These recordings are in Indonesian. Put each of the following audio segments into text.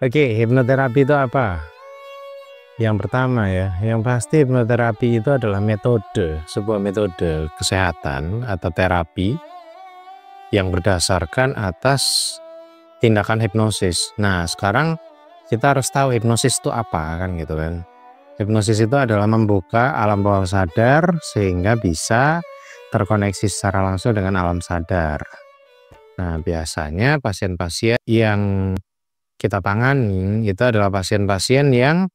Oke, hipnoterapi itu apa? Yang pertama ya, yang pasti hipnoterapi itu adalah sebuah metode kesehatan atau terapi yang berdasarkan atas tindakan hipnosis. Nah, sekarang kita harus tahu hipnosis itu apa kan gitu kan. Hipnosis itu adalah membuka alam bawah sadar sehingga bisa terkoneksi secara langsung dengan alam sadar. Nah, biasanya pasien-pasien yang kita tangani itu adalah pasien-pasien yang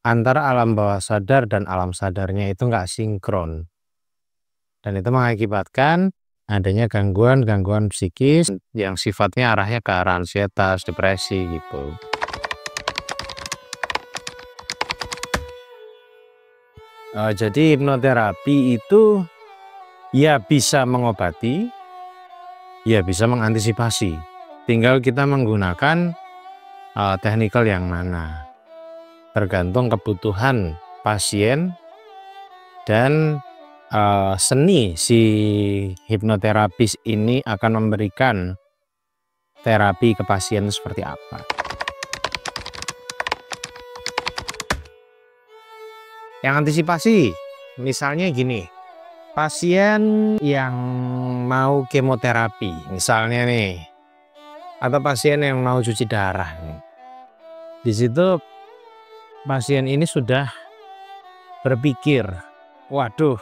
antara alam bawah sadar dan alam sadarnya itu nggak sinkron. Dan itu mengakibatkan adanya gangguan-gangguan psikis yang sifatnya arahnya ke arah ansietas, depresi gitu. Jadi hipnoterapi itu ya bisa mengobati, ya bisa mengantisipasi. Tinggal kita menggunakan teknikal yang mana. Tergantung kebutuhan pasien dan seni si hipnoterapis ini akan memberikan terapi ke pasien seperti apa. Yang antisipasi, misalnya gini, pasien yang mau kemoterapi, misalnya nih, atau pasien yang mau cuci darah nih. Di situ pasien ini sudah berpikir, waduh,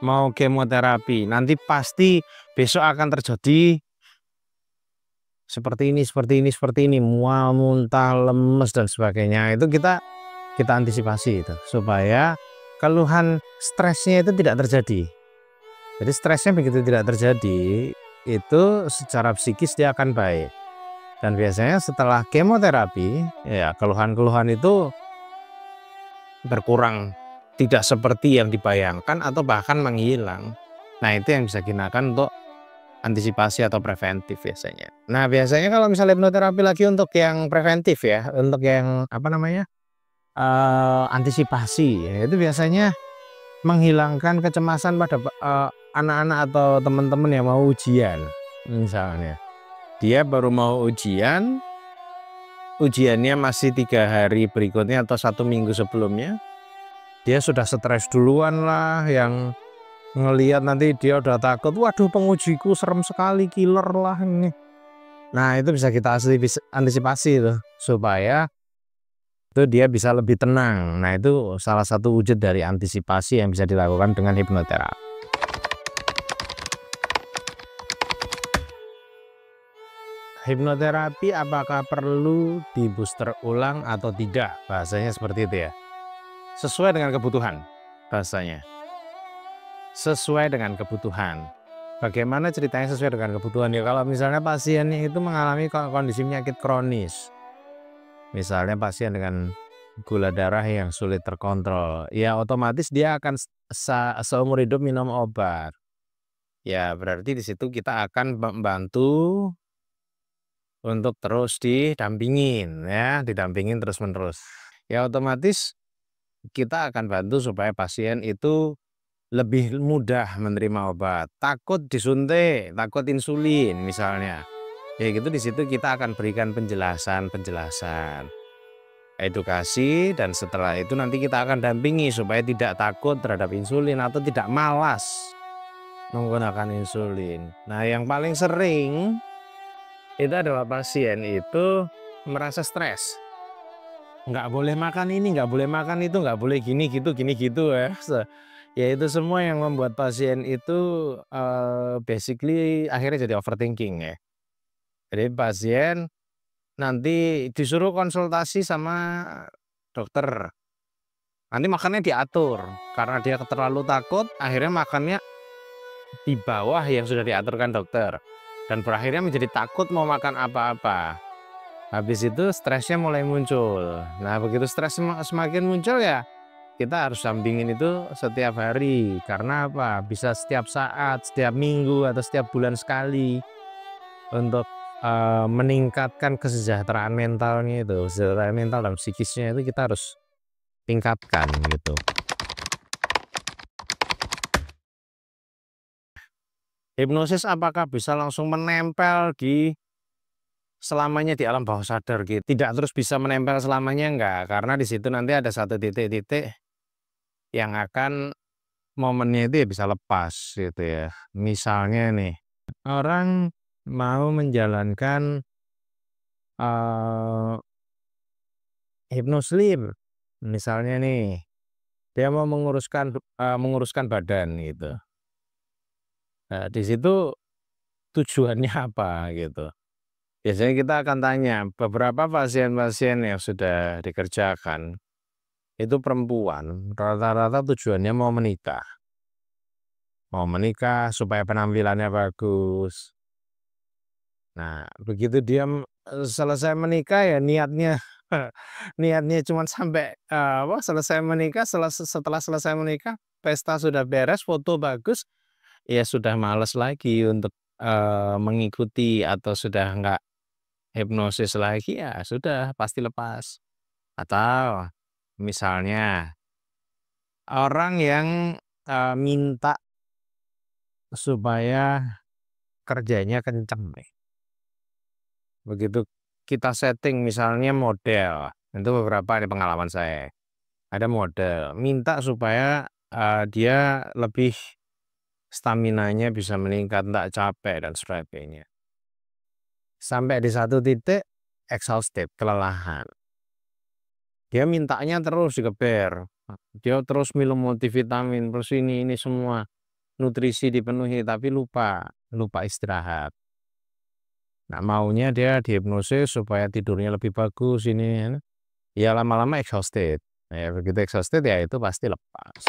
mau kemoterapi, nanti pasti besok akan terjadi seperti ini, mual, muntah, lemes dan sebagainya. Itu kita antisipasi itu supaya keluhan stresnya itu tidak terjadi. Jadi stresnya begitu tidak terjadi, itu secara psikis dia akan baik. Dan biasanya setelah kemoterapi, ya keluhan-keluhan itu berkurang, tidak seperti yang dibayangkan atau bahkan menghilang. Nah, itu yang bisa digunakan untuk antisipasi atau preventif biasanya. Nah, biasanya kalau misalnya hipnoterapi lagi untuk yang preventif ya, untuk yang antisipasi, ya, itu biasanya menghilangkan kecemasan pada anak-anak atau teman-teman yang mau ujian. Misalnya dia baru mau ujiannya masih 3 hari berikutnya atau 1 minggu sebelumnya, dia sudah stres duluan lah, yang ngelihat nanti dia udah takut, waduh pengujiku serem sekali, killer lah ini. Nah, itu bisa kita antisipasi itu supaya itu dia bisa lebih tenang. Nah, itu salah satu wujud dari antisipasi yang bisa dilakukan dengan hipnoterapi. Hipnoterapi apakah perlu di booster ulang atau tidak? Bahasanya seperti itu ya. Sesuai dengan kebutuhan bahasanya. Sesuai dengan kebutuhan. Bagaimana ceritanya sesuai dengan kebutuhan? Ya kalau misalnya pasiennya itu mengalami kondisi penyakit kronis. Misalnya pasien dengan gula darah yang sulit terkontrol, ya otomatis dia akan seumur hidup minum obat. Ya berarti di situ kita akan membantu untuk terus didampingin terus-menerus. Ya otomatis kita akan bantu supaya pasien itu lebih mudah menerima obat. Takut disuntik, takut insulin misalnya. Ya gitu, di situ kita akan berikan penjelasan, edukasi, dan setelah itu nanti kita akan dampingi supaya tidak takut terhadap insulin atau tidak malas menggunakan insulin. Nah, yang paling sering itu adalah pasien itu merasa stres. Nggak boleh makan ini, nggak boleh makan itu, nggak boleh gini gitu ya. Ya itu semua yang membuat pasien itu basically akhirnya jadi overthinking ya. Jadi pasien nanti disuruh konsultasi sama dokter, nanti makannya diatur karena dia terlalu takut, akhirnya makannya di bawah yang sudah diaturkan dokter, dan berakhirnya menjadi takut mau makan apa-apa. Habis itu stresnya mulai muncul. Nah, begitu stres semakin muncul ya kita harus dampingin itu setiap hari. Karena apa? Bisa setiap saat, setiap minggu atau setiap bulan sekali, untuk meningkatkan kesejahteraan mentalnya itu. Kesejahteraan mental dan psikisnya itu kita harus tingkatkan gitu. Hipnosis apakah bisa langsung menempel di selamanya di alam bawah sadar gitu. Tidak terus bisa menempel selamanya, enggak. Karena di situ nanti ada satu titik-titik yang akan momennya itu ya bisa lepas gitu ya. Misalnya nih, orang mau menjalankan hypnosleep, misalnya nih, dia mau menguruskan badan gitu. Nah, di situ tujuannya apa gitu. Biasanya kita akan tanya, beberapa pasien-pasien yang sudah dikerjakan, itu perempuan, rata-rata tujuannya mau menikah. Mau menikah supaya penampilannya bagus. Nah, begitu dia selesai menikah ya niatnya niatnya cuma sampai selesai menikah, setelah selesai menikah, pesta sudah beres, foto bagus, ya sudah males lagi untuk mengikuti atau sudah enggak hipnosis lagi, ya sudah pasti lepas. Atau misalnya orang yang minta supaya kerjanya kenceng nih. Begitu kita setting misalnya model, itu beberapa di pengalaman saya. Ada model minta supaya dia lebih staminanya bisa meningkat, enggak capek dan sebagainya. Sampai di satu titik exhausted, kelelahan. Dia mintanya terus dikeber. Dia terus minum multivitamin, terus ini semua nutrisi dipenuhi, tapi lupa istirahat. Nah, maunya dia dihipnosis supaya tidurnya lebih bagus ini. Ya lama-lama exhausted. Nah, ya begitu exhausted ya itu pasti lepas.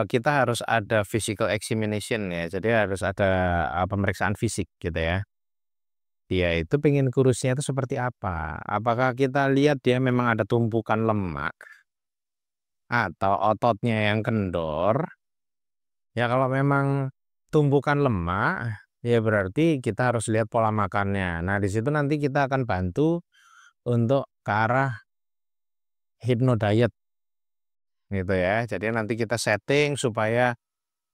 Kita harus ada physical examination ya. Jadi harus ada pemeriksaan fisik gitu ya. Dia itu pengen kurusnya itu seperti apa? Apakah kita lihat dia memang ada tumpukan lemak atau ototnya yang kendor? Ya kalau memang tumpukan lemak, ya berarti kita harus lihat pola makannya. Nah, di situ nanti kita akan bantu untuk ke arah hypno diet gitu ya. Jadi nanti kita setting supaya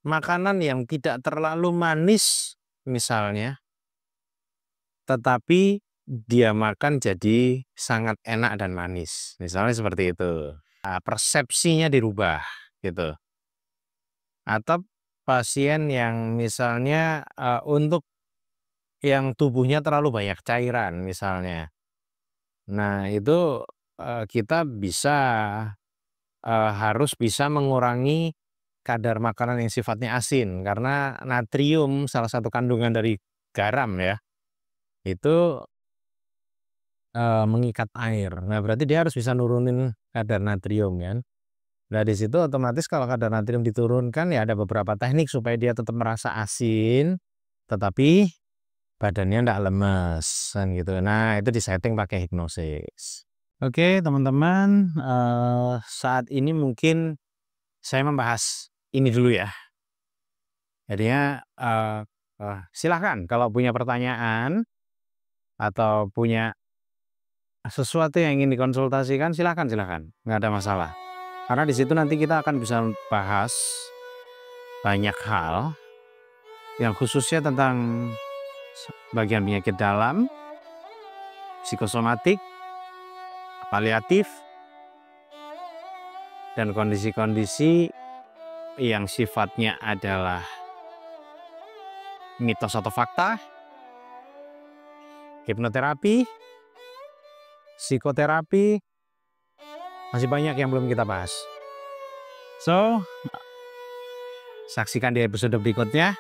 makanan yang tidak terlalu manis misalnya, tetapi dia makan jadi sangat enak dan manis. Misalnya seperti itu. Persepsinya dirubah gitu. Atau pasien yang misalnya untuk yang tubuhnya terlalu banyak cairan misalnya. Nah, itu kita bisa harus bisa mengurangi kadar makanan yang sifatnya asin karena natrium salah satu kandungan dari garam ya. Itu mengikat air. Nah, berarti dia harus bisa nurunin kadar natrium kan. Nah, di situ otomatis kalau kadar natrium diturunkan ya ada beberapa teknik supaya dia tetap merasa asin, tetapi badannya enggak lemes kan gitu. Nah, itu disetting pakai hipnosis. Oke, teman-teman, saat ini mungkin saya membahas ini dulu ya. Jadinya silahkan kalau punya pertanyaan atau punya sesuatu yang ingin dikonsultasikan, silahkan, nggak ada masalah. Karena di situ nanti kita akan bisa bahas banyak hal yang khususnya tentang bagian penyakit dalam, psikosomatik, paliatif, dan kondisi-kondisi yang sifatnya adalah mitos atau fakta, hipnoterapi, psikoterapi, masih banyak yang belum kita bahas. So, saksikan di episode berikutnya.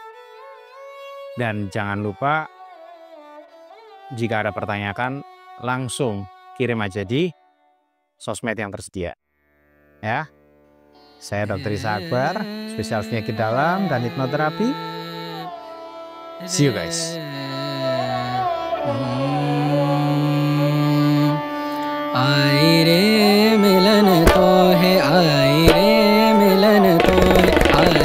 Dan jangan lupa, jika ada pertanyaan, langsung kirim aja di sosmed yang tersedia. Ya, saya Dr. Isa Akbar, spesialis penyakit dalam dan hipnoterapi. See you guys. आई रे मिलन तो है, आई रे मिलन तो है, आई